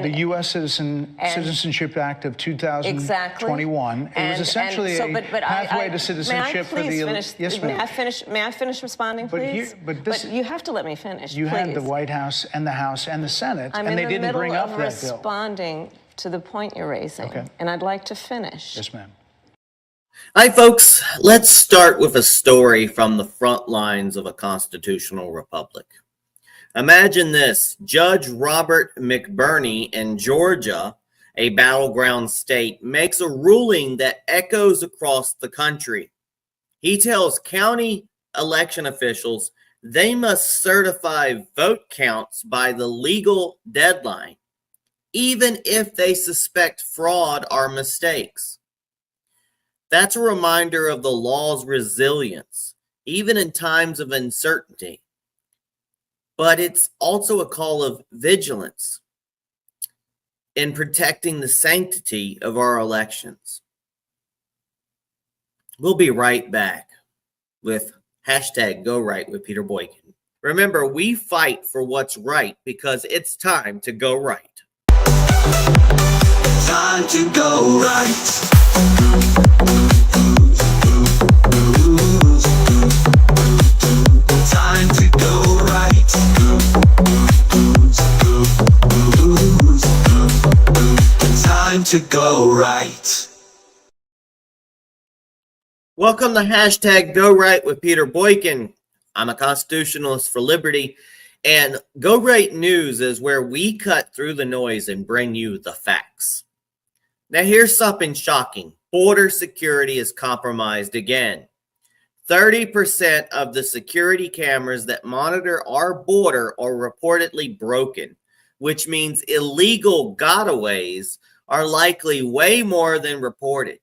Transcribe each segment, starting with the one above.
the U.S. Citizenship Act of 2021. Exactly. It was essentially a pathway to citizenship for the... Yes, ma'am. May I finish responding, please? But you have to let me finish, You please. had the White House and the House and the Senate, and they didn't bring up that bill. I'm in the middle of responding to the point you're raising, and I'd like to finish. Yes, ma'am. Hi, folks. Let's start with a story from the front lines of a constitutional republic. Imagine this. Judge Robert McBurney in Georgia, a battleground state, makes a ruling that echoes across the country. He tells county election officials they must certify vote counts by the legal deadline, even if they suspect fraud or mistakes. That's a reminder of the law's resilience, even in times of uncertainty. But it's also a call of vigilance in protecting the sanctity of our elections. We'll be right back with #GoRight with Peter Boykin. Remember, we fight for what's right because it's time to go right. Time to go right. Time to go right. Time to go right. Welcome to #GoRight with Peter Boykin. I'm a constitutionalist for liberty, and Go Right News is where we cut through the noise and bring you the facts. Now here's something shocking. Border security is compromised again. 30% of the security cameras that monitor our border are reportedly broken, which means illegal gotaways are likely way more than reported.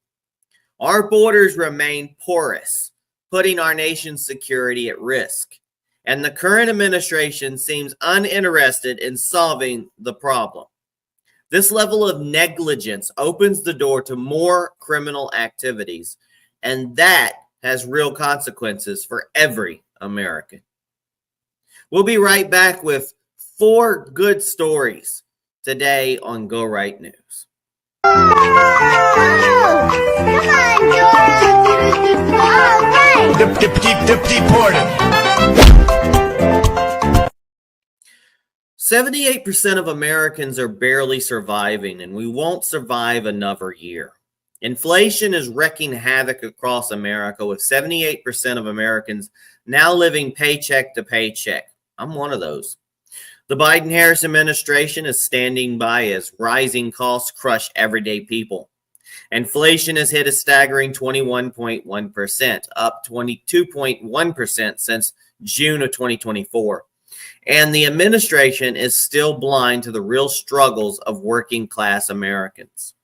Our borders remain porous, putting our nation's security at risk, and the current administration seems uninterested in solving the problem. This level of negligence opens the door to more criminal activities, and that has real consequences for every American. We'll be right back with 4 good stories today on Go Right News. Come on, Deported. 78% of Americans are barely surviving, and we won't survive another year. Inflation is wreaking havoc across America, with 78% of Americans now living paycheck to paycheck. I'm one of those. The Biden-Harris administration is standing by as rising costs crush everyday people. Inflation has hit a staggering 21.1%, up 22.1% since June of 2024. And the administration is still blind to the real struggles of working class Americans.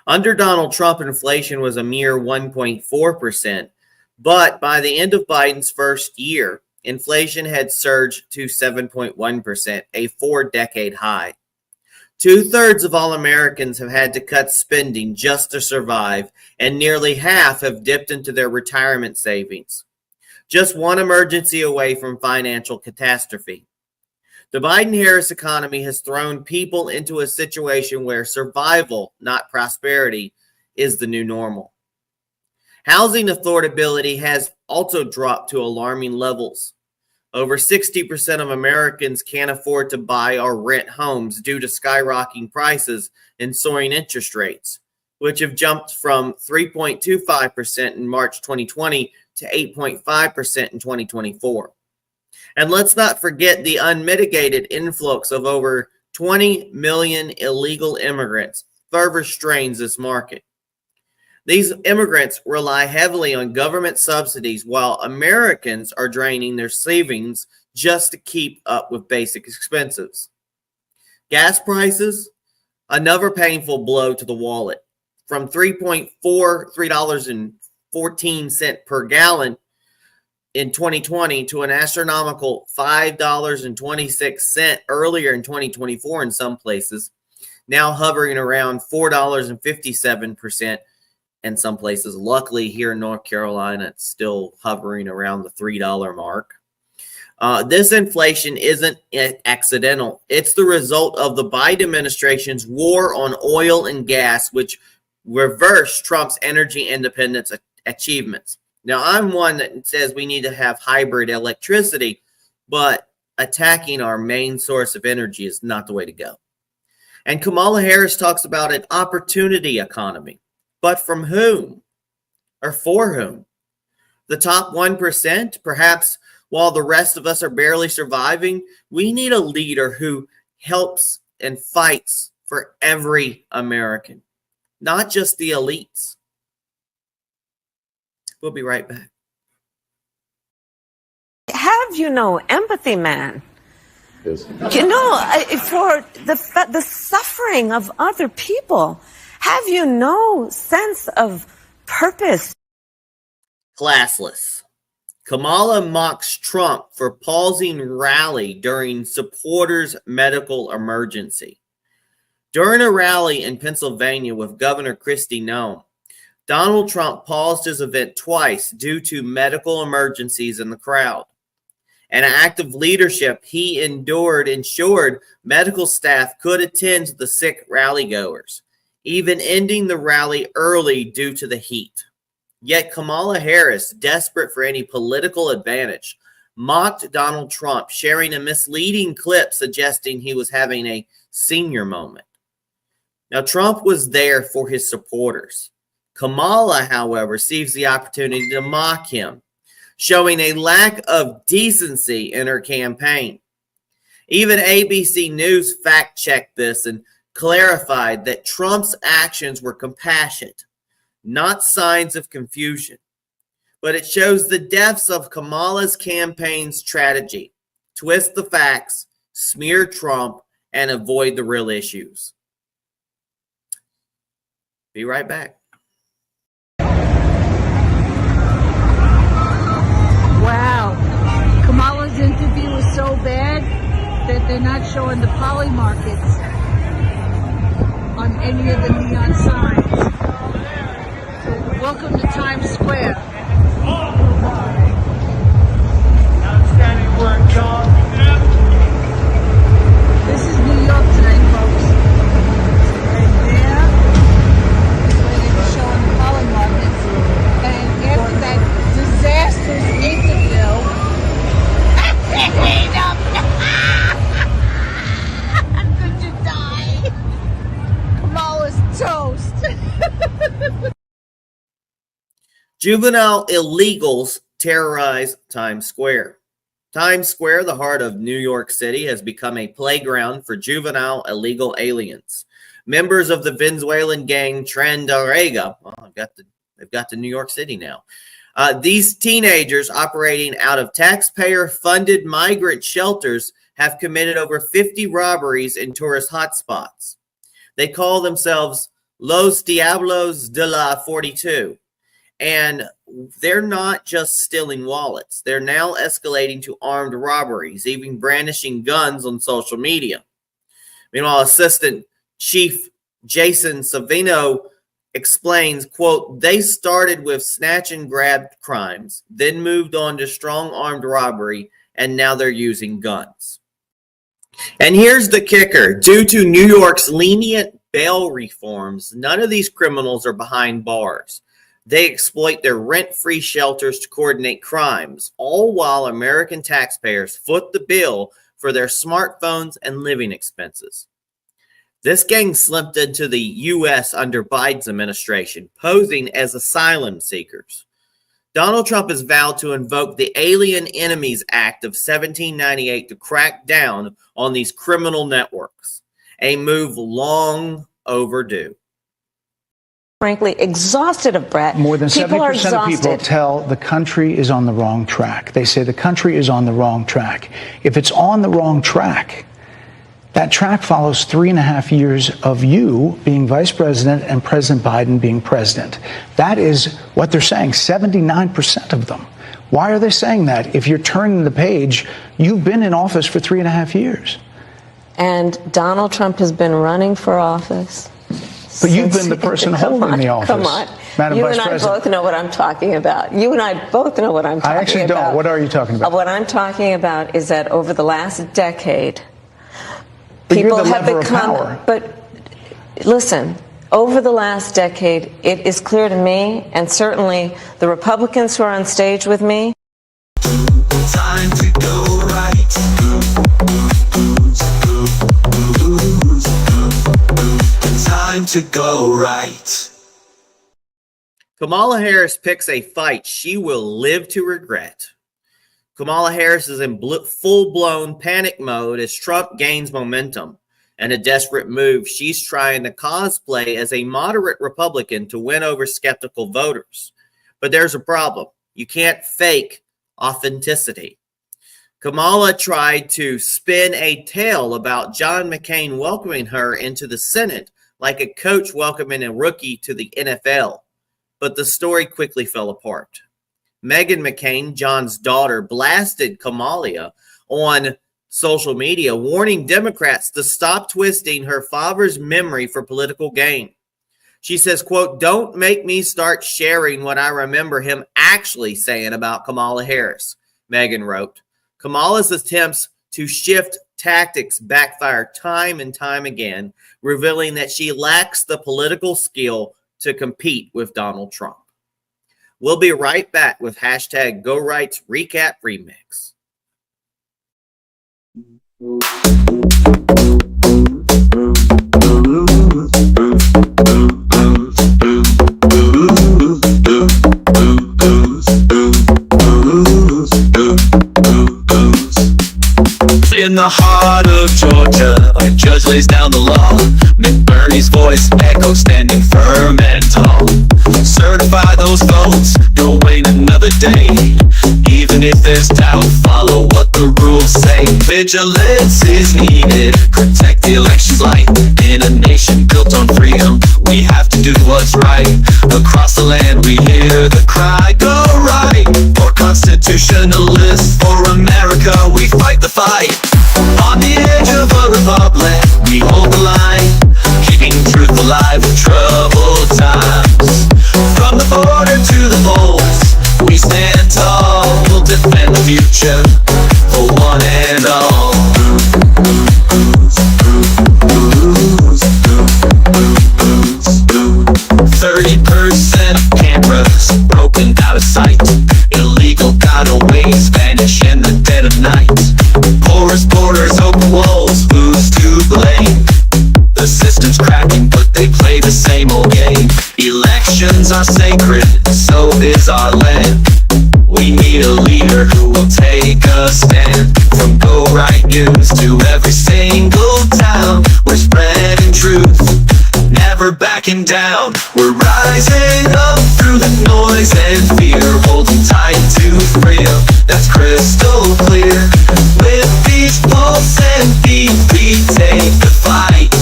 Under Donald Trump, inflation was a mere 1.4%, but by the end of Biden's first year, inflation had surged to 7.1%, a 4-decade high. 2/3 of all Americans have had to cut spending just to survive, and nearly half have dipped into their retirement savings. Just one emergency away from financial catastrophe. The Biden-Harris economy has thrown people into a situation where survival, not prosperity, is the new normal. Housing affordability has also dropped to alarming levels. Over 60% of Americans can't afford to buy or rent homes due to skyrocketing prices and soaring interest rates, which have jumped from 3.25% in March 2020 to 8.5% in 2024. And let's not forget the unmitigated influx of over 20 million illegal immigrants further strains this market. These immigrants rely heavily on government subsidies, while Americans are draining their savings just to keep up with basic expenses. Gas prices, another painful blow to the wallet. From $3.14 per gallon in 2020 to an astronomical $5.26 earlier in 2024 in some places, now hovering around $4.57 in some places. Luckily, here in North Carolina, it's still hovering around the $3 mark. This inflation isn't accidental. It's the result of the Biden administration's war on oil and gas, which reversed Trump's energy independence achievements. Now, I'm one that says we need to have hybrid electricity, but attacking our main source of energy is not the way to go. And Kamala Harris talks about an opportunity economy. But from whom or for whom? The top 1%, perhaps. While the rest of us are barely surviving, we need a leader who helps and fights for every American, not just the elites. We'll be right back. Have empathy, man. Yes. For the suffering of other people. Have no sense of purpose. Classless. Kamala mocks Trump for pausing rally during supporters' medical emergency. During a rally in Pennsylvania with Governor Kristi Noem, Donald Trump paused his event twice due to medical emergencies in the crowd. An act of leadership he ensured medical staff could attend to the sick rallygoers, even ending the rally early due to the heat. Yet Kamala Harris, desperate for any political advantage, mocked Donald Trump, sharing a misleading clip suggesting he was having a senior moment. Now, Trump was there for his supporters. Kamala, however, sees the opportunity to mock him, showing a lack of decency in her campaign. Even ABC News fact-checked this and clarified that Trump's actions were compassionate, not signs of confusion. But it shows the depths of Kamala's campaign strategy: twist the facts, smear Trump, and avoid the real issues. Be right back. Wow. Kamala's interview was so bad that they're not showing the poly markets on any of the neon signs. Welcome to Times Square. Outstanding work, John. This is New York tonight, folks. Right there, where they were showing the poly markets. And after that disastrous interview, could you die? Kamala's toast. Juvenile illegals terrorize Times Square. Times Square, the heart of New York City, has become a playground for juvenile illegal aliens. Members of the Venezuelan gang Tren de Aragua, they've got to New York City now. These teenagers operating out of taxpayer-funded migrant shelters have committed over 50 robberies in tourist hotspots. They call themselves Los Diablos de la 42. And they're not just stealing wallets. They're now escalating to armed robberies, even brandishing guns on social media. Meanwhile, Assistant Chief Jason Savino explains, quote, they started with snatch and grab crimes, then moved on to strong armed robbery, and now they're using guns. And here's the kicker. Due to New York's lenient bail reforms, none of these criminals are behind bars. They exploit their rent-free shelters to coordinate crimes, all while American taxpayers foot the bill for their smartphones and living expenses. This gang slipped into the U.S. under Biden's administration, posing as asylum seekers. Donald Trump has vowed to invoke the Alien Enemies Act of 1798 to crack down on these criminal networks, a move long overdue. Frankly, exhausted of Brett. More than 70% of people tell the country is on the wrong track. They say the country is on the wrong track. If it's on the wrong track, that track follows 3.5 years of you being vice president and President Biden being president. That is what they're saying, 79% of them. Why are they saying that? If you're turning the page, you've been in office for 3.5 years. And Donald Trump has been running for office But you've been the person holding the office. Come on. Madam You Vice and I President. both know what I'm talking about. You and I both know what I'm talking about. I actually don't. What are you talking about? What I'm talking about is that over the last decade, But people you're the have lever of become. power. But listen, over the last decade, it is clear to me, and certainly the Republicans who are on stage with me. Time to go right. Time to go right. Kamala Harris picks a fight she will live to regret. Kamala Harris is in full-blown panic mode as Trump gains momentum. And a desperate move, she's trying to cosplay as a moderate Republican to win over skeptical voters. But there's a problem. You can't fake authenticity. Kamala tried to spin a tale about John McCain welcoming her into the Senate like a coach welcoming a rookie to the NFL. But the story quickly fell apart. Meghan McCain, John's daughter, blasted Kamala on social media, warning Democrats to stop twisting her father's memory for political gain. She says, quote, "Don't make me start sharing what I remember him actually saying about Kamala Harris," Meghan wrote. Kamala's attempts to shift tactics backfire time and time again, revealing that she lacks the political skill to compete with Donald Trump. We'll be right back with hashtag GoRights Recap Remix. In the heart of Georgia, a judge lays down the law. McBurney's voice echoes, standing firm and tall. Certify those votes, don't wait another day. Even if there's doubt, follow what the rules say. Vigilance is needed, protect the election's light. In a nation built on freedom, we have to do what's right. Across the land we hear the cry, go right. For constitutionalists, for America, we fight the fight. On the edge of a republic, we hold the line, keeping truth alive in troubled times. From the border to the polls, we stand tall. We'll defend the future for one and all. 30% of cameras broken out of sight. Illegal gotaways vanish in the dead of night. Porous borders, open walls, who's to blame? The system's cracking, but they play the same old game. Elections are sacred, so is our land. We need a leader who will take a stand. From Go Right News to every single town, we're spreading truth, never backing down. We're rising up through the noise and fear, holding tight to freedom that's crystal clear. With each pulse and beat, we take the fight.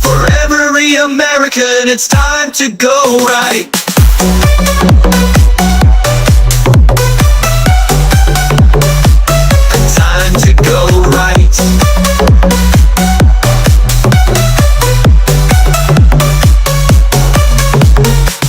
For every American, it's time to go right. Time to go right.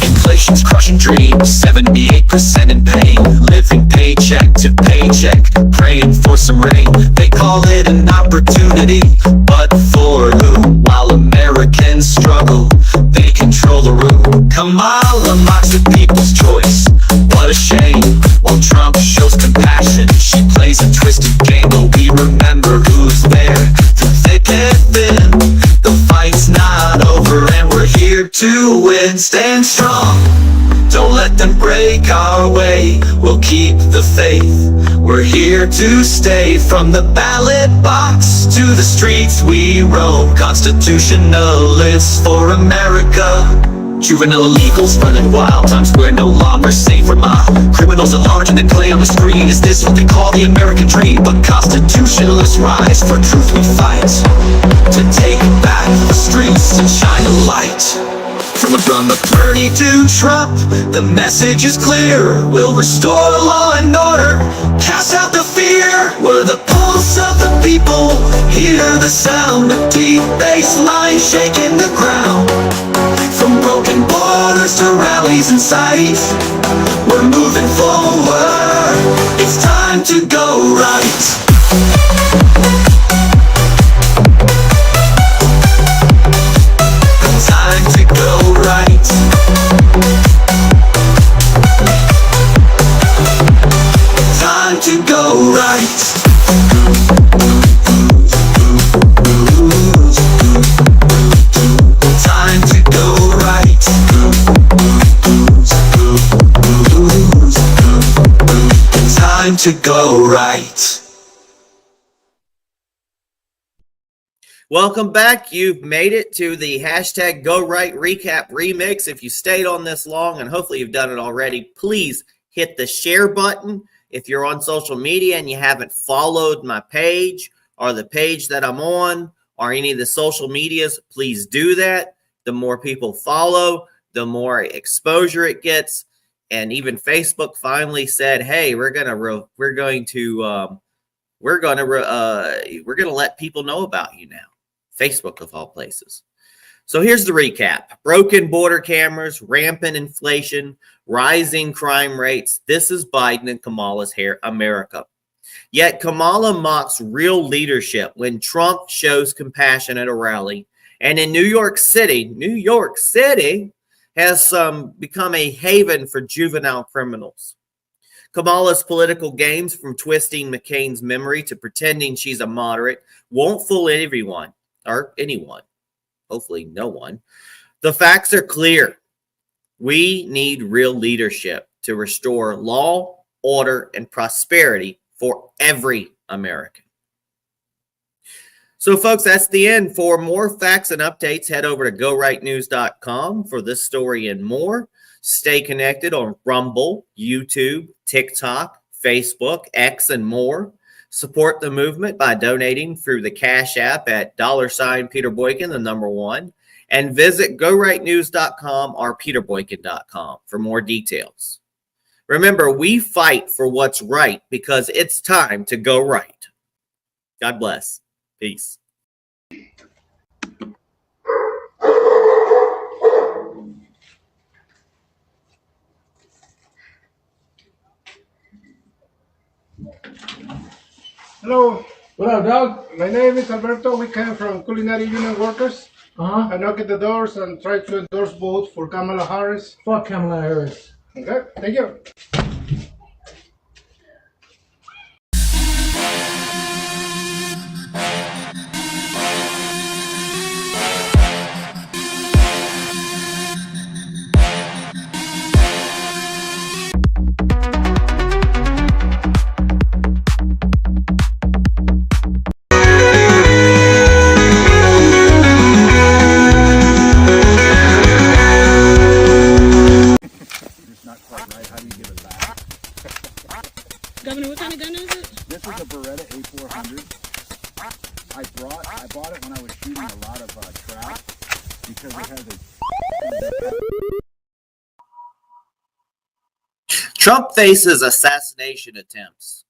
Inflation's crushing dreams, 78% in pain. Living paycheck to paycheck, praying for some rain. They call it an opportunity, but for who? While Americans struggle, they control the room. Kamala mocks the people's choice, what a shame. While Trump shows compassion, she plays a twisted game. But we remember who's there, through thick and thin. The fight's not over and we're here to win. Stand strong, don't let them break our way. We'll keep the faith, we're here to stay. From the ballot box to the streets we roam, constitutionalists for America. Juvenile illegals running wild, times we're no longer safe from mob. Criminals at large and they play on the screen. Is this what they call the American dream? But constitutionalists rise, for truth we fight, to take back the streets and shine a light. From a gun of Bernie to Trump, the message is clear. We'll restore law and order, cast out the fear. We're the pulse of the people, hear the sound of deep bass lines shaking the ground. From broken borders to rallies in sight, we're moving forward. It's time to go right. Time to go right. Time to go right. Time to go right. Time to go right. Welcome back. You've made it to the hashtag Go Right Recap Remix. If you stayed on this long, and hopefully you've done it already, please hit the share button. If you're on social media and you haven't followed my page or the page that I'm on or any of the social medias, please do that. The more people follow, the more exposure it gets. And even Facebook finally said, "Hey, we're gonna let people know about you now." Facebook of all places. So here's the recap. Broken border cameras, rampant inflation, rising crime rates. This is Biden and Kamala's America. Yet Kamala mocks real leadership when Trump shows compassion at a rally. And in New York City has become a haven for juvenile criminals. Kamala's political games, from twisting McCain's memory to pretending she's a moderate, won't fool everyone. Or anyone, hopefully no one. The facts are clear. We need real leadership to restore law, order, and prosperity for every American. So, folks, that's the end. For more facts and updates, head over to gorightnews.com for this story and more. Stay connected on Rumble, YouTube, TikTok, Facebook, X, and more. Support the movement by donating through the Cash App at $ Peter Boykin, the number 1, and visit gorightnews.com or peterboykin.com for more details. Remember, we fight for what's right because it's time to go right. God bless. Peace. Hello, What up, dog? my name is Alberto. We came from Culinary Union Workers. I knocked at the doors and tried to endorse votes for Kamala Harris. Fuck Kamala Harris. Okay, thank you. Governor, what kind of gun is it? This is a Beretta A400. I bought it when I was shooting a lot of trap because it has a... Trump faces assassination attempts.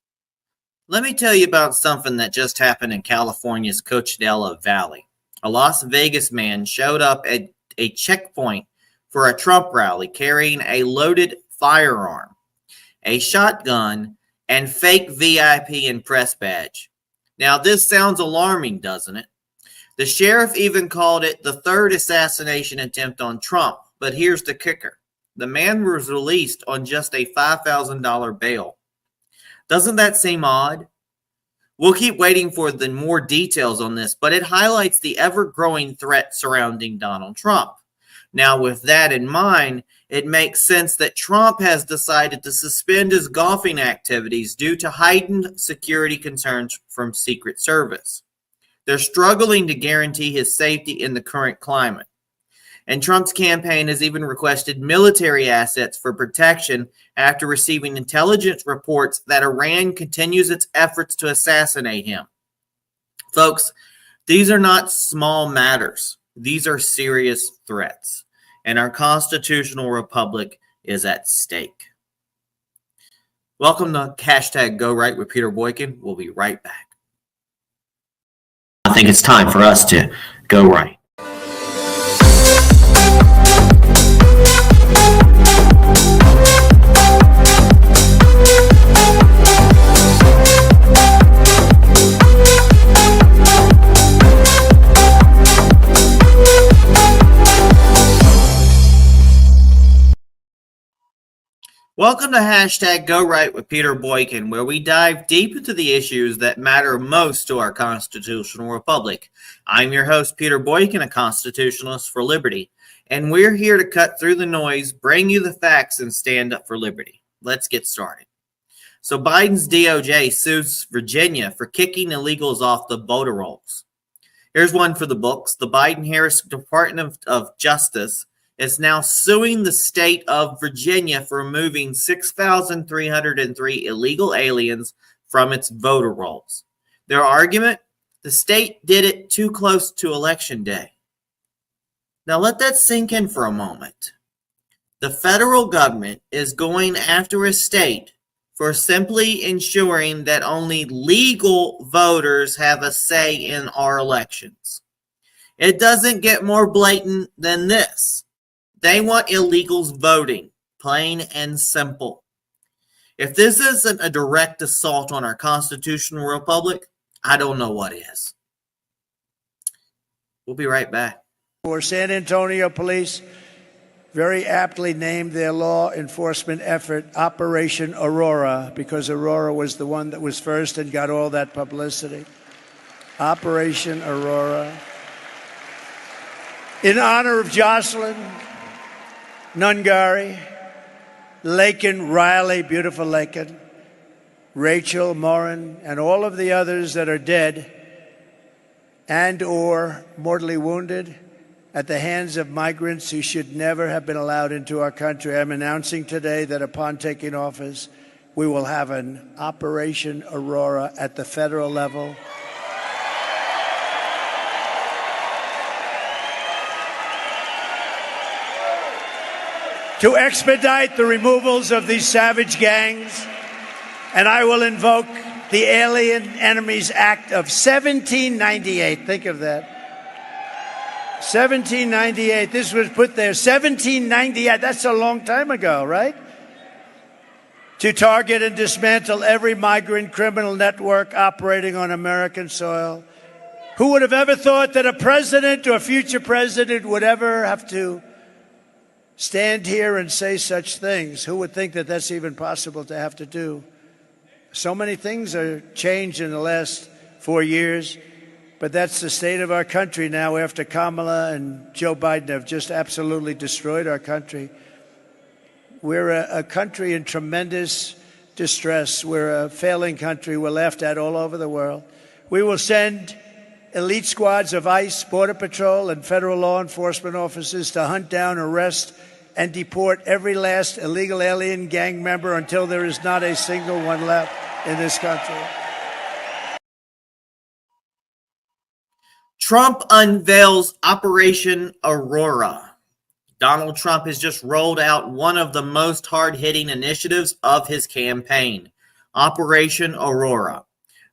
Let me tell you about something that just happened in California's Coachella Valley. A Las Vegas man showed up at a checkpoint for a Trump rally carrying a loaded firearm, a shotgun, and fake VIP and press badge. Now, this sounds alarming, doesn't it? The sheriff even called it the third assassination attempt on Trump. But here's the kicker. The man was released on just a $5,000 bail. Doesn't that seem odd? We'll keep waiting for the more details on this, but it highlights the ever-growing threat surrounding Donald Trump. Now, with that in mind, it makes sense that Trump has decided to suspend his golfing activities due to heightened security concerns from Secret Service. They're struggling to guarantee his safety in the current climate. And Trump's campaign has even requested military assets for protection after receiving intelligence reports that Iran continues its efforts to assassinate him. Folks, these are not small matters. These are serious threats. and our constitutional republic is at stake. Welcome to hashtag Go Right with Peter Boykin. We'll be right back. I think it's time for us to go right. Welcome to hashtag Go Right with Peter Boykin, where we dive deep into the issues that matter most to our constitutional republic. I'm your host, Peter Boykin, a constitutionalist for liberty, and we're here to cut through the noise, bring you the facts, and stand up for liberty. Let's get started. So Biden's DOJ sues Virginia for kicking illegals off the voter rolls. Here's one for the books. The Biden-Harris Department of Justice is now suing the state of Virginia for removing 6,303 illegal aliens from its voter rolls. Their argument? The state did it too close to Election Day. Now let that sink in for a moment. The federal government is going after a state for simply ensuring that only legal voters have a say in our elections. It doesn't get more blatant than this. They want illegals voting, plain and simple. If this isn't a direct assault on our constitutional republic, I don't know what is. We'll be right back. For San Antonio police very aptly named their law enforcement effort Operation Aurora, because Aurora was the one that was first and got all that publicity. Operation Aurora. In honor of Jocelyn Nungari, Lakin Riley, beautiful Lakin, Rachel Morin, and all of the others that are dead and or mortally wounded at the hands of migrants who should never have been allowed into our country. I'm announcing today that upon taking office, we will have an Operation Aurora at the federal level. To expedite the removals of these savage gangs, and I will invoke the Alien Enemies Act of 1798. Think of that. 1798. This was put there. 1798. That's a long time ago, right? To target and dismantle every migrant criminal network operating on American soil. Who would have ever thought that a president or a future president would ever have to stand here and say such things? Who would think that that's even possible to have to do? So many things are changed in the last 4 years, but that's the state of our country now after Kamala and Joe Biden have just absolutely destroyed our country. We're a country in tremendous distress. We're a failing country. We're laughed at all over the world. We will send elite squads of ICE, Border Patrol, and federal law enforcement officers to hunt down, arrest, and deport every last illegal alien gang member until there is not a single one left in this country. Trump unveils Operation Aurora. Donald Trump has just rolled out one of the most hard-hitting initiatives of his campaign, Operation Aurora.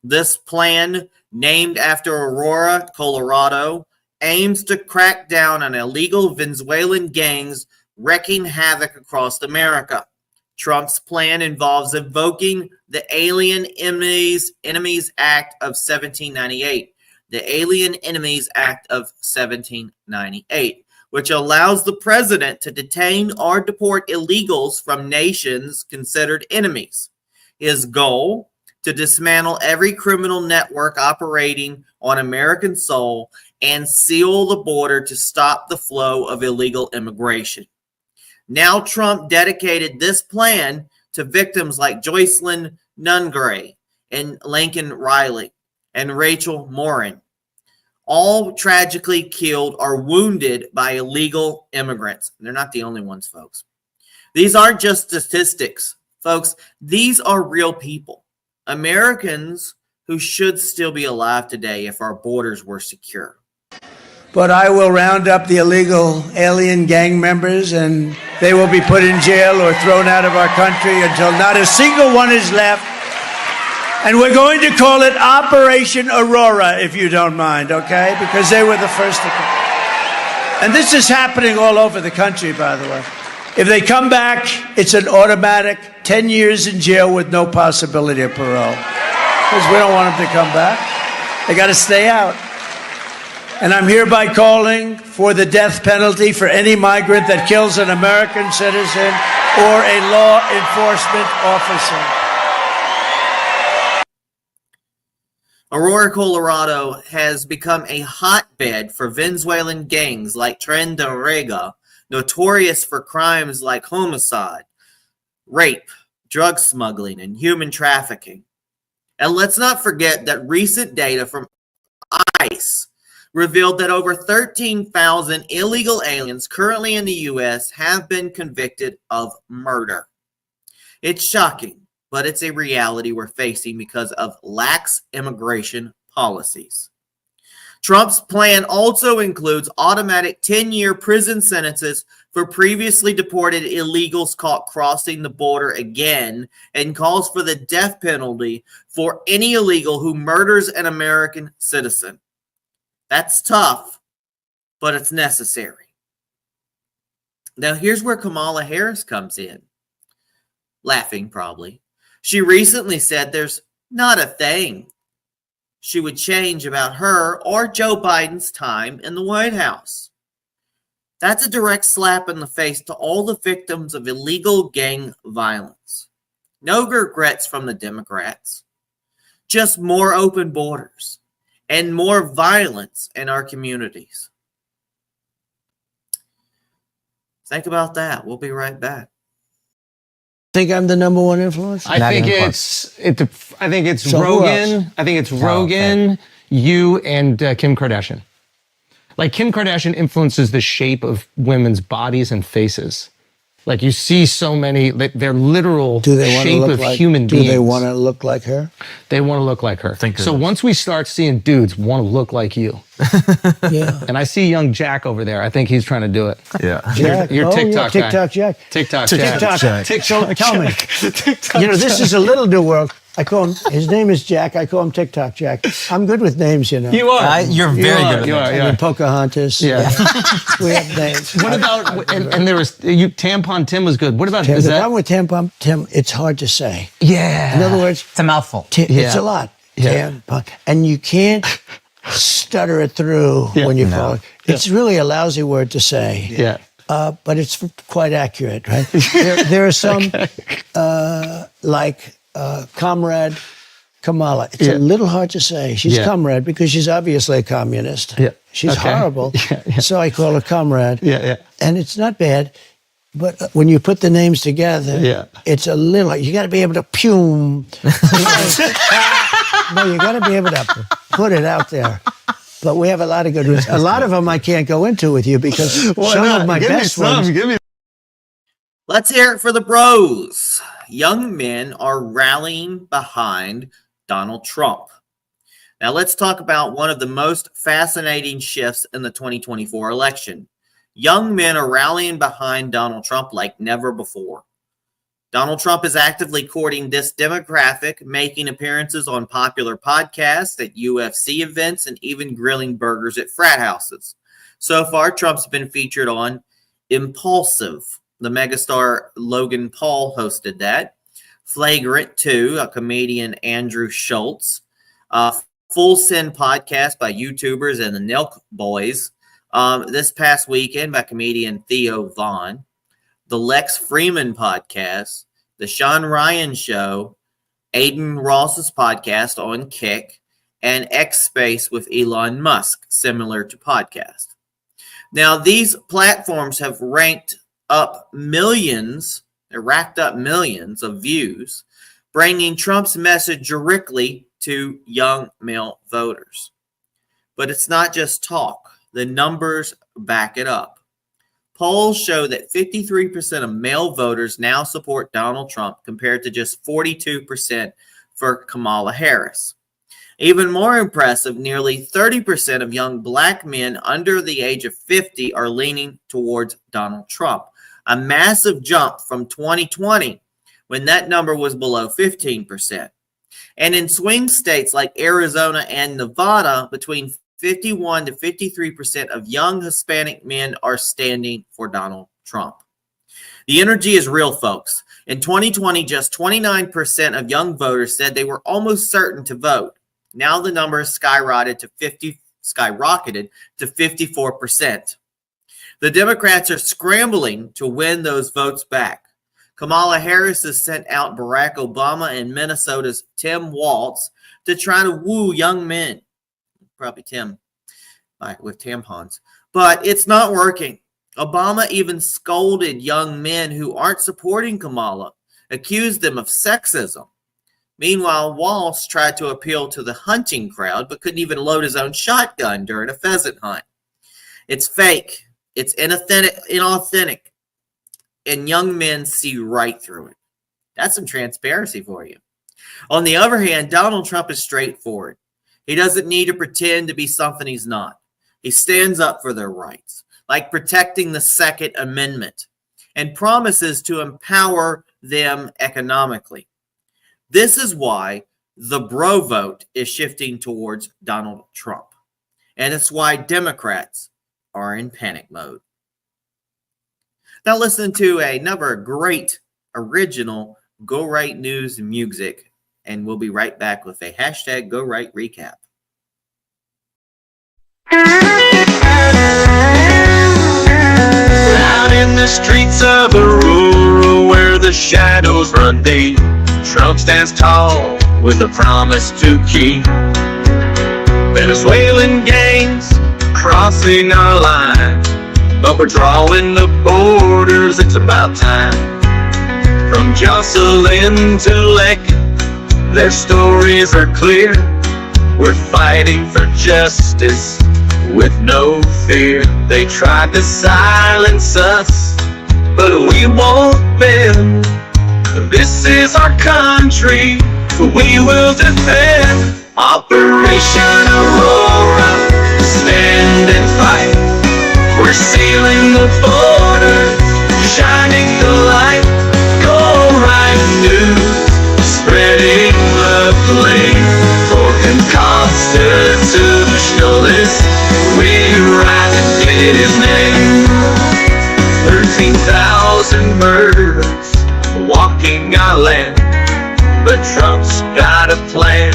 This plan, named after Aurora, Colorado, aims to crack down on illegal Venezuelan gangs wreaking havoc across America. Trump's plan involves invoking the Alien Enemies Act of 1798, the Alien Enemies Act of 1798, which allows the president to detain or deport illegals from nations considered enemies. His goal? To dismantle every criminal network operating on American soil and seal the border to stop the flow of illegal immigration. Now Trump dedicated this plan to victims like Jocelyn Nungari and Lakin Riley and Rachel Morin, all tragically killed or wounded by illegal immigrants. They're not the only ones, folks. These aren't just statistics, folks. These are real people. Americans who should still be alive today if our borders were secure. but I will round up the illegal alien gang members and they will be put in jail or thrown out of our country until not a single one is left. And we're going to call it Operation Aurora, if you don't mind, okay? Because they were the first to come. And this is happening all over the country, by the way. If they come back, it's an automatic 10 years in jail with no possibility of parole. Because we don't want them to come back. They got to stay out. And I'm hereby calling for the death penalty for any migrant that kills an American citizen or a law enforcement officer. Aurora, Colorado has become a hotbed for Venezuelan gangs like Tren de Rega, notorious for crimes like homicide, rape, drug smuggling, and human trafficking. And let's not forget that recent data from ICE revealed that over 13,000 illegal aliens currently in the U.S. have been convicted of murder. It's shocking, but it's a reality we're facing because of lax immigration policies. Trump's plan also includes automatic 10-year prison sentences for previously deported illegals caught crossing the border again, and calls for the death penalty for any illegal who murders an American citizen. That's tough, but it's necessary. Now, here's where Kamala Harris comes in. Laughing, probably. She recently said there's not a thing she would change about her or Joe Biden's time in the White House. That's a direct slap in the face to all the victims of illegal gang violence. No regrets from the Democrats. Just more open borders and more violence in our communities. Think about that. We'll be right back. Think I'm the number one influence? I think it's So who Rogan. else? I think it's Rogan, you, and Kim Kardashian. Like, Kim Kardashian influences the shape of women's bodies and faces. Like, you see so many, they're literal shape of human beings. Do they want to look like her? They want to look like her. So once we start seeing dudes want to look like you. Yeah. And I see young Jack over there. I think he's trying to do it. Yeah. Jack. Your TikTok guy. TikTok Jack. TikTok Jack. So tell me. You know, this is a little new world. I call him, his name is Jack. I call him TikTok Jack. I'm good with names, you know. You are. You're very good. You are. I mean, Pocahontas. Yeah. We have names. What about, and there was, Tampon Tim was good. What about, Tim, is the that? problem with Tampon Tim, it's hard to say. Yeah. In other words, It's a mouthful. it's a lot. Yeah. Tampon. And you can't stutter it through when you follow it. It's really a lousy word to say. Yeah. But it's quite accurate, right? there are some, like Comrade Kamala. It's a little hard to say. She's comrade because she's obviously a communist. Yeah. She's horrible. Yeah. So I call her comrade. Yeah. And it's not bad. But when you put the names together, it's a little, you got to be able to No, you got to be able to put it out there. But we have a lot of good ones. A lot of them I can't go into with you because some of my best ones. Let's hear it for the bros. Young men are rallying behind Donald Trump. Now let's talk about one of the most fascinating shifts in the 2024 election. Young men are rallying behind Donald Trump like never before. Donald Trump is actively courting this demographic, making appearances on popular podcasts, at UFC events, and even grilling burgers at frat houses. So far, Trump's been featured on Impulsive. The megastar Logan Paul hosted that. Flagrant 2, a comedian Andrew Schultz. Full Send podcast by YouTubers and the Nelk Boys. This past weekend by comedian Theo Vaughn. The Lex Freeman podcast. The Sean Ryan Show. Aiden Ross's podcast on Kick. And X Space with Elon Musk, similar to podcast. Now, these platforms have racked up millions of views, bringing Trump's message directly to young male voters. But it's not just talk. The numbers back it up. Polls show that 53% of male voters now support Donald Trump compared to just 42% for Kamala Harris. Even more impressive, nearly 30% of young black men under the age of 50 are leaning towards Donald Trump, a massive jump from 2020 when that number was below 15%. And in swing states like Arizona and Nevada, between 51 to 53% of young Hispanic men are standing for Donald Trump. The energy is real, folks. In 2020, just 29% of young voters said they were almost certain to vote. Now the number has skyrocketed to 54%. The Democrats are scrambling to win those votes back. Kamala Harris has sent out Barack Obama and Minnesota's Tim Walz to try to woo young men. Probably Tim, with tampons. But it's not working. Obama even scolded young men who aren't supporting Kamala, accused them of sexism. Meanwhile, Walz tried to appeal to the hunting crowd, but couldn't even load his own shotgun during a pheasant hunt. It's fake. It's inauthentic. And young men see right through it. That's some transparency for you. On the other hand, Donald Trump is straightforward. He doesn't need to pretend to be something he's not. He stands up for their rights, like protecting the Second Amendment, and promises to empower them economically. This is why the bro vote is shifting towards Donald Trump. And it's why Democrats are in panic mode. Now listen to another great original Go Right News music, and we'll be right back with a hashtag Go Right recap. Out in the streets of Aurora, where the shadows run deep, Trump stands tall with a promise to keep Venezuelan gangs crossing our line, but we're drawing the borders, it's about time. From Jocelyn to Lake, their stories are clear. We're fighting for justice with no fear. They tried to silence us, but we won't bend. This is our country, we will defend. Operation Aurora, stand and fight. We're sealing the border, shining the light. Go right news, spreading the flame. For constitutionalists, we write in his name. 13,000 murders walking our land, but Trump's got a plan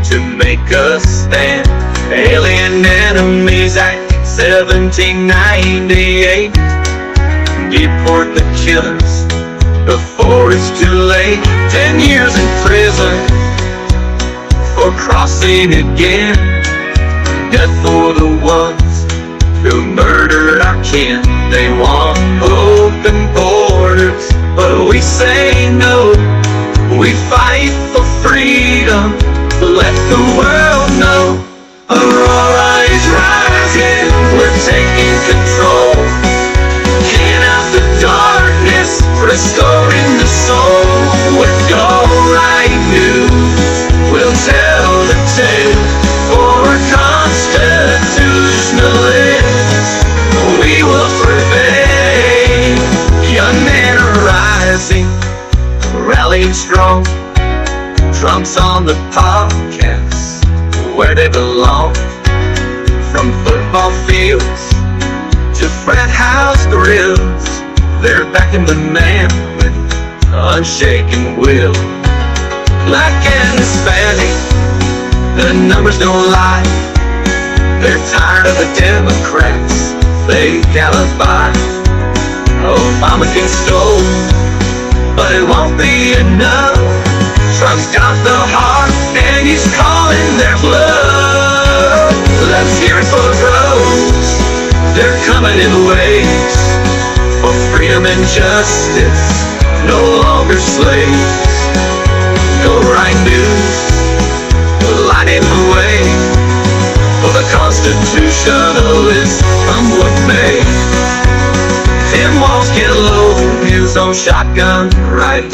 to make us stand. Alien Enemies Act 1798, deport the killers before it's too late. 10 years in prison for crossing again. Death for the ones who murdered our kin. They want open borders, but we say no. We fight for freedom, let the world know. Aurora is rising, we're taking control. Can out the darkness, restoring the soul. With Go Right News, we'll tell the tale. For constitutionalists, we will prevail. Young men are rising, rallying strong. Trump's on the podcast, where they belong. From football fields to frat house grills, they're backing the man with unshaken will. Black and Hispanic, the numbers don't lie. They're tired of the Democrats, fake alibis. Obama can stole, but it won't be enough. Trump's got the heart, and he's calling their bluff. Let's hear it for those, they're coming in waves. For freedom and justice, no longer slaves. Go Right News, lighting the way. For the constitutionalists, come what may. Tim Walz can load his own shotgun right,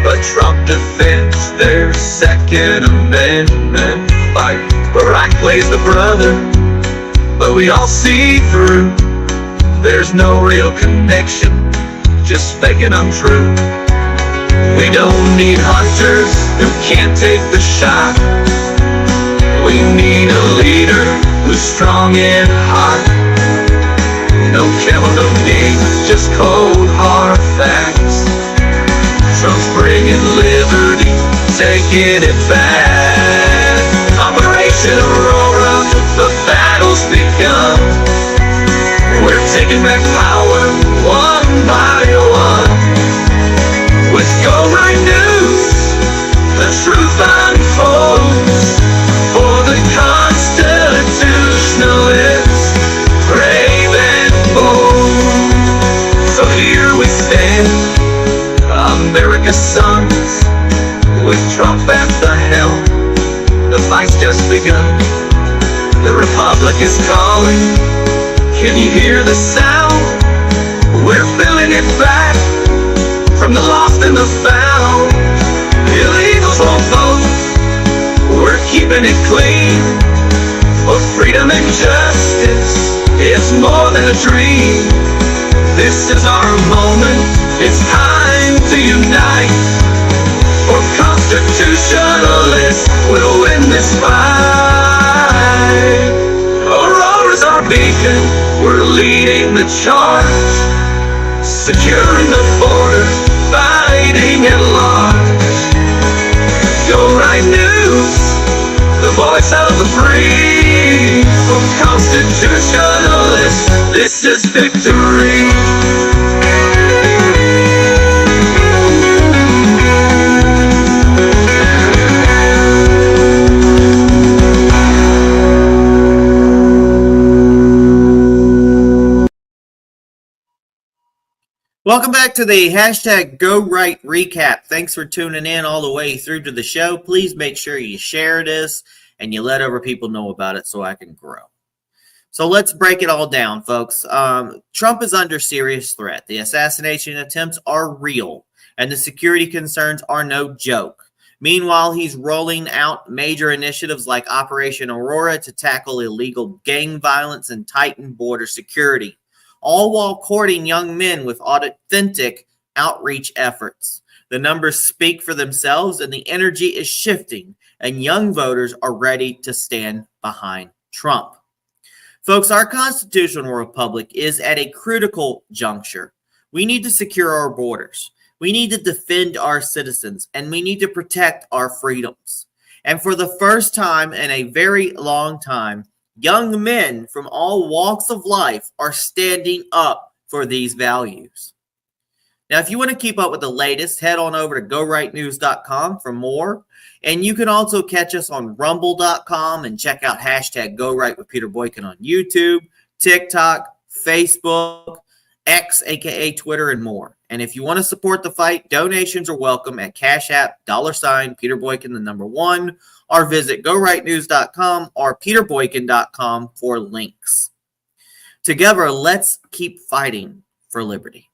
but Trump defends their Second Amendment fight. Barack plays the brother, but we all see through. There's no real connection, just faking untrue. We don't need hunters who can't take the shot. We need a leader who's strong in heart. No chemical needs, just cold hard facts. Trump's bringing liberty, taking it back. Operation Aurora, the battle's begun. We're taking back power, one by one. With Go Right News, the truth unfolds. For the Constitutionalists, brave and bold. So here we stand, America's sons, with Trump at the helm. The fight's just begun. The Republic is calling. Can you hear the sound? We're filling it back from the lost and the found. Illegals won't vote. We're keeping it clean. For freedom and justice, it's more than a dream. This is our moment. It's time to unite. For constitutionalists, we'll win this fight. Aurora's our beacon. We're leading the charge. Securing the border, fighting at large. Go Right News, the voice of the free. For constitutionalists, this is victory. Welcome back to the hashtag Go Right Recap. Thanks for tuning in all the way through to the show. Please make sure you share this and you let other people know about it so I can grow. So let's break it all down, folks. Trump is under serious threat. The assassination attempts are real, and the security concerns are no joke. Meanwhile, he's rolling out major initiatives like Operation Aurora to tackle illegal gang violence and tighten border security, all while courting young men with authentic outreach efforts. The numbers speak for themselves, and the energy is shifting, and young voters are ready to stand behind Trump. Folks, our constitutional republic is at a critical juncture. We need to secure our borders. We need to defend our citizens, and we need to protect our freedoms. And for the first time in a very long time, young men from all walks of life are standing up for these values. Now, if you want to keep up with the latest, head on over to gorightnews.com for more. And you can also catch us on rumble.com and check out hashtag GoRight with Peter Boykin on YouTube, TikTok, Facebook, X, aka Twitter, and more. And if you want to support the fight, donations are welcome at Cash App, $ Peter Boykin, the number 1, or visit gorightnews.com or peterboykin.com for links. Together, let's keep fighting for liberty.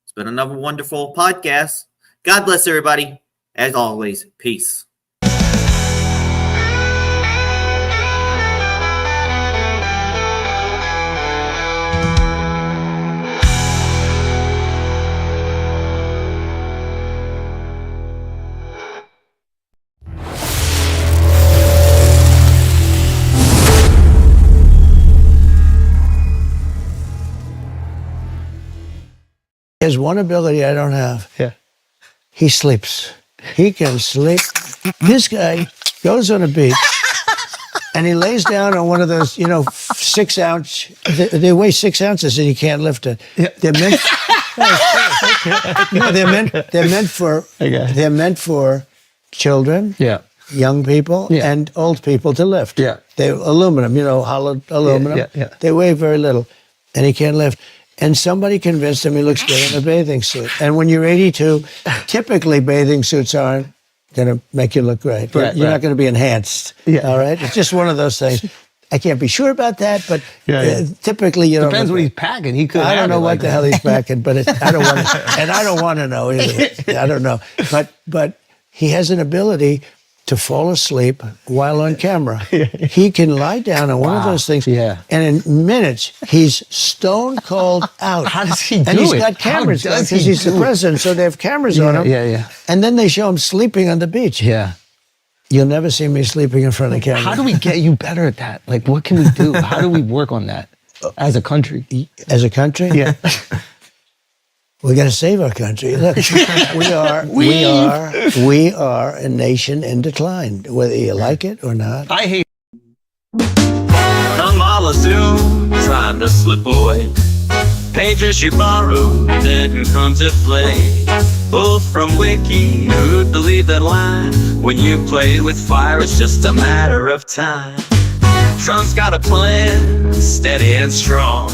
It's been another wonderful podcast. God bless everybody. As always, peace. He has one ability I don't have. Yeah. He sleeps. He can sleep. This guy goes on a beach and he lays down on one of those, 6 ounce. They weigh 6 ounces and you can't lift it. Yeah. They're meant for children. Yeah. Young people and old people to lift. Yeah. They're aluminum, hollowed aluminum. Yeah. They weigh very little and he can't lift. And somebody convinced him he looks good in a bathing suit. And when you're 82, typically bathing suits aren't going to make you look great. You're not going to be enhanced. Yeah. All right? It's just one of those things. I can't be sure about that, but Yeah. typically, you know, Depends what he's packing. He could. I don't have know it what like the that. hell he's packing, but I don't want to, and I don't want to know either. I don't know, but he has an ability to fall asleep while on camera. He can lie down on one of those things, and in minutes he's stone cold out. How does he do And he's it? got cameras How does because he he's the do it? president, so they have cameras on him. Yeah. And then they show him sleeping on the beach. Yeah. You'll never see me sleeping in front of camera. How do we get you better at that? Like, what can we do? How do we work on that as a country? As a country? Yeah. We got to save our country. Look, we are a nation in decline, whether you like it or not. I hate. Kamala soon trying to slip away. Pages she borrowed didn't come to play. Both from Wiki, who'd believe that line? When you play with fire, it's just a matter of time. Trump's got a plan, steady and strong.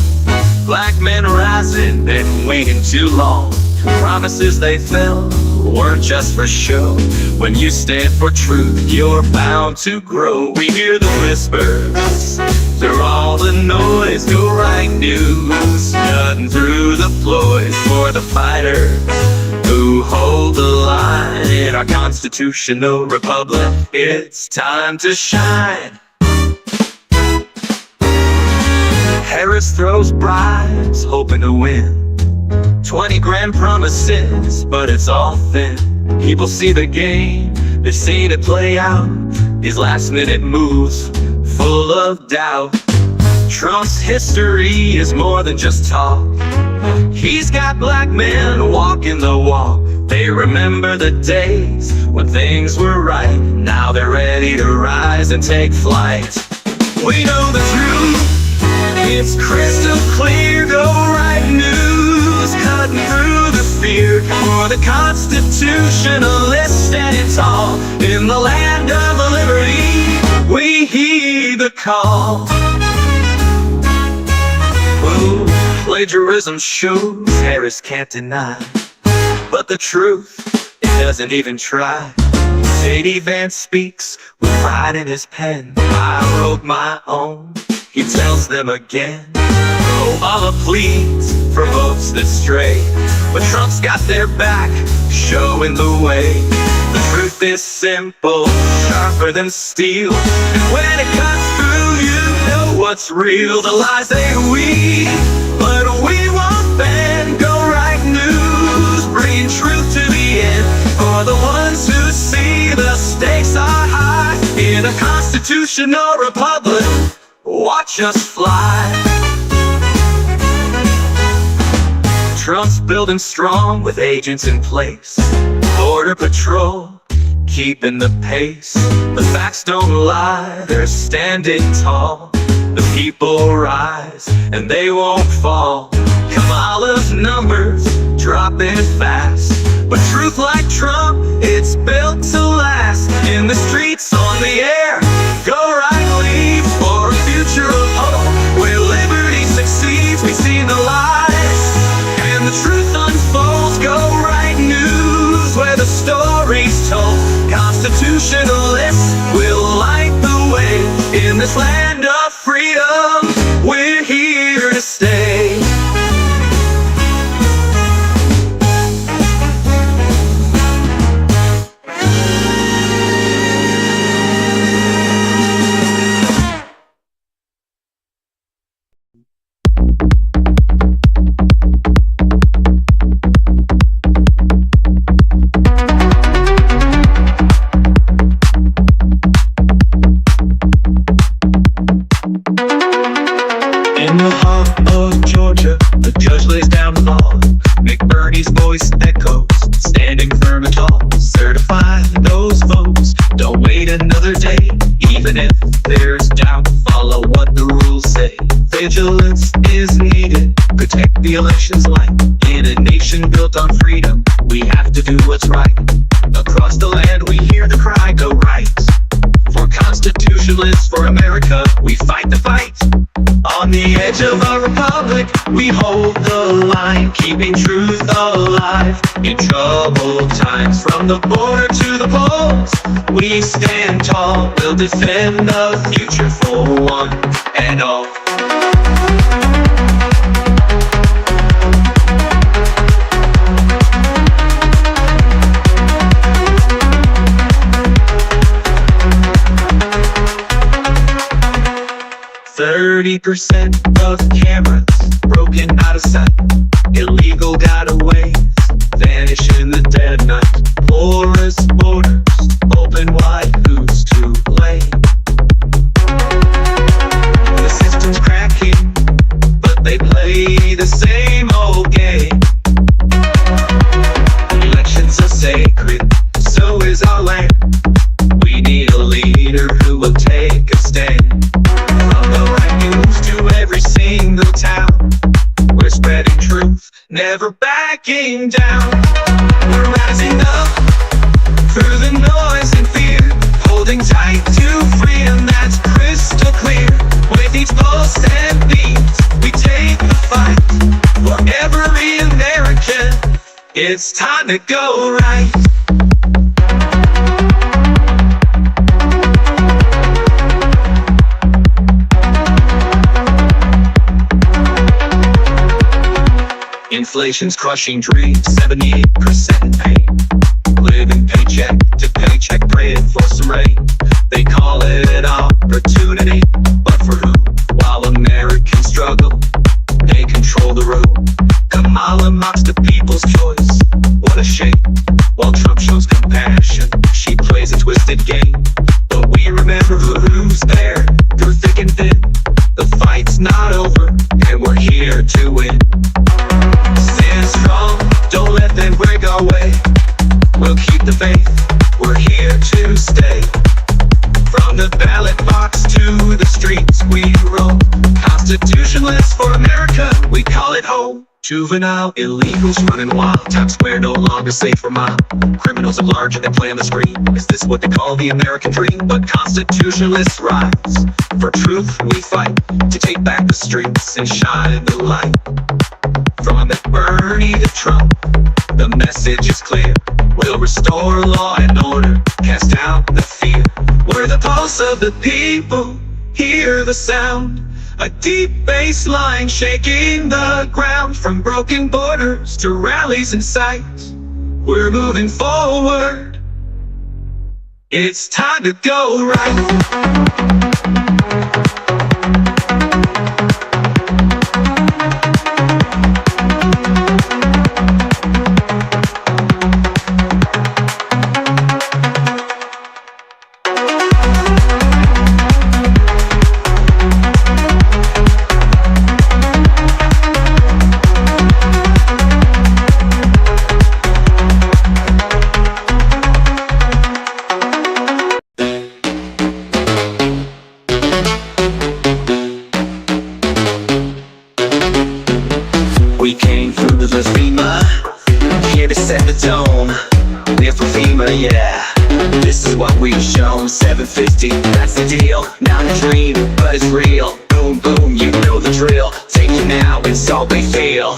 Black men rising, been waiting too long. Promises they fell weren't just for show. When you stand for truth, you're bound to grow. We hear the whispers through all the noise. Go right news, cutting through the ploys for the fighters who hold the line in our constitutional republic. It's time to shine. Harris throws bribes, hoping to win. 20 grand promises, but it's all thin. People see the game, they've seen it play out. These last minute moves, full of doubt. Trump's history is more than just talk. He's got black men walking the walk. They remember the days when things were right. Now they're ready to rise and take flight. We know the truth, it's crystal clear. Go right news, cutting through the fear. For the constitutionalists standing tall in the land of liberty, we heed the call. Ooh, plagiarism shows Harris can't deny, but the truth, it doesn't even try. Sadie Vance speaks with pride in his pen. I wrote my own, he tells them again. Obama pleads for votes that stray, but Trump's got their back, showing the way. The truth is simple, sharper than steel, and when it cuts through, you know what's real. The lies they weave, but we won't bend. Go right news, bringing truth to the end. For the ones who see the stakes are high in a constitutional republic, watch us fly. Trump's building strong with agents in place. Border Patrol, keeping the pace. The facts don't lie, they're standing tall. The people rise, and they won't fall. Kamala's numbers dropping fast, but truth like Trump, it's built to last. In the streets, on the air, go right, leave for a future of hope where liberty succeeds. We've seen the lies, and the truth unfolds. Go right news, where the story's told. Constitutionalists will light the way. In this land of freedom, we're here to stay. In the heart of Georgia, the judge lays down the law. McBurney's voice echoes, standing firm and tall. Certify those votes, don't wait another day. Even if there's doubt, follow what the rules say. Vigilance is needed, protect the election's light. In a nation built on freedom, we have to do what's right. Across the land we hear the cry, go right. For constitutionalists, for America, we fight the fight. On the edge of our republic, rhetoric, we hold the line, keeping truth alive. In troubled times, from the border to the polls, we stand tall, we'll defend the future for one and all. %30 of cameras broken out of sight. Illegal gotaways vanish in the dead night. Porous borders open wide, who's to blame? The system's cracking, but they play the same old game. Elections are sacred, so is our land. We need a leader who will take a stand. From the right news to every single town, we're spreading truth, never backing down. We're rising up through the noise and fear, holding tight to freedom that's crystal clear. With each pulse and beat, we take the fight for every American. It's time to go right. Inflation's crushing dreams, 78% in pain. Living paycheck to paycheck, praying for some rain. They call it an opportunity, but for who? While Americans struggle, they control the room. Kamala mocks the people's choice, what a shame. While Trump shows compassion, she plays a twisted game. But we remember who's there, through thick and thin. The fight's not over, and we're here to win. Stand strong, don't let them break our way. We'll keep the faith, we're here to stay. From the ballot box to the streets we roam. Constitutionalists for America, we call it home. Juvenile illegals running wild, Times Square no longer safe for mile. Criminals are larger than play on the screen. Is this what they call the American dream? But constitutionalists rise, for truth we fight, to take back the streets and shine the light. From Bernie to Trump, the message is clear. We'll restore law and order, cast down the fear. We're the pulse of the people, hear the sound. A deep bass line shaking the ground. From broken borders to rallies in sight, we're moving forward. It's time to go right. We came through the FEMA, here to set the tone. We're from FEMA, yeah. This is what we've shown. 750, that's the deal. Not a dream, but it's real. Boom, boom, you know the drill. Take it now, it's all we feel.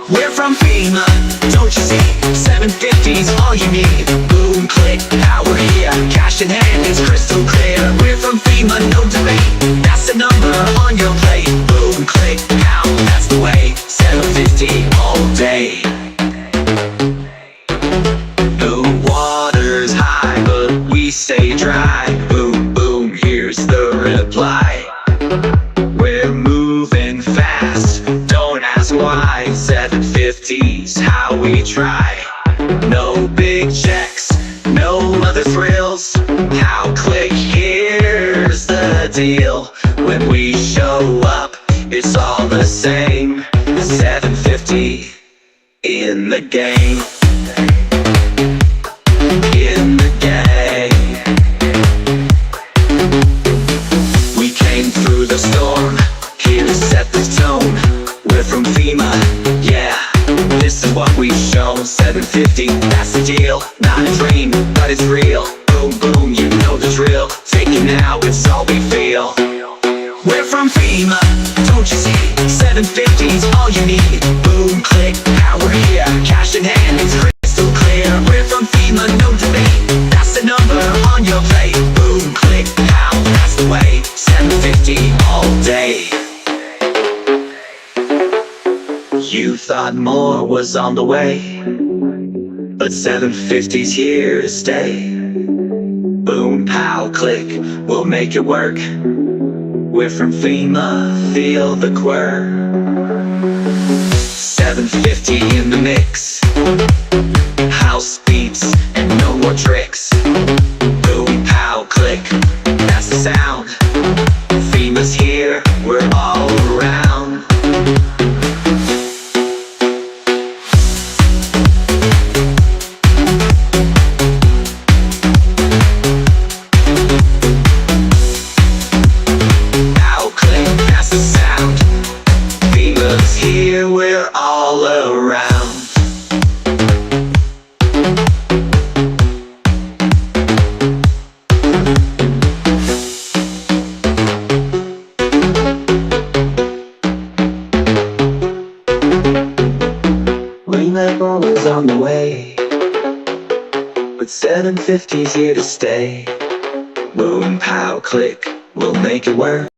We're from FEMA, don't you see? 750's all you need. Boom, click, power here. Cash in hand is crystal clear. We're from FEMA, no debate. That's the number on your plate. Boom, click, pow, that's the way. 750 all day. The water's high, but we stay dry. Boom, boom, here's the reply. We're moving fast, don't ask why. 750's how we try. No big checks, no other thrills. How click, here's the deal. When we show up, it's all the same. 750 in the game. In the game. We came through the storm, here to set the tone. We're from FEMA, yeah. This is what we've shown. 750, that's the deal. Not a dream, but it's real. Boom, boom, you know the drill. Take it now, it's all we feel. We're from FEMA, don't you see? 750's all you need. Boom, click, power here, cash in hand, it's crystal clear. We're from FEMA, no debate, that's the number on your plate. Boom, click, pow, that's the way. 750 all day. You thought more was on the way, but 750's here to stay. Boom, pow, click, we'll make it work. We're from FEMA, feel the quirk. 750 in the mix, house beats and no more tricks. Boom, pow, click, that's the sound. FEMA's here, we're all around. Pow, click, that's the sound. FEMA's here, we're all around. Rainbow is on the way, but 750's here to stay. Boom, pow, click, we'll make it work.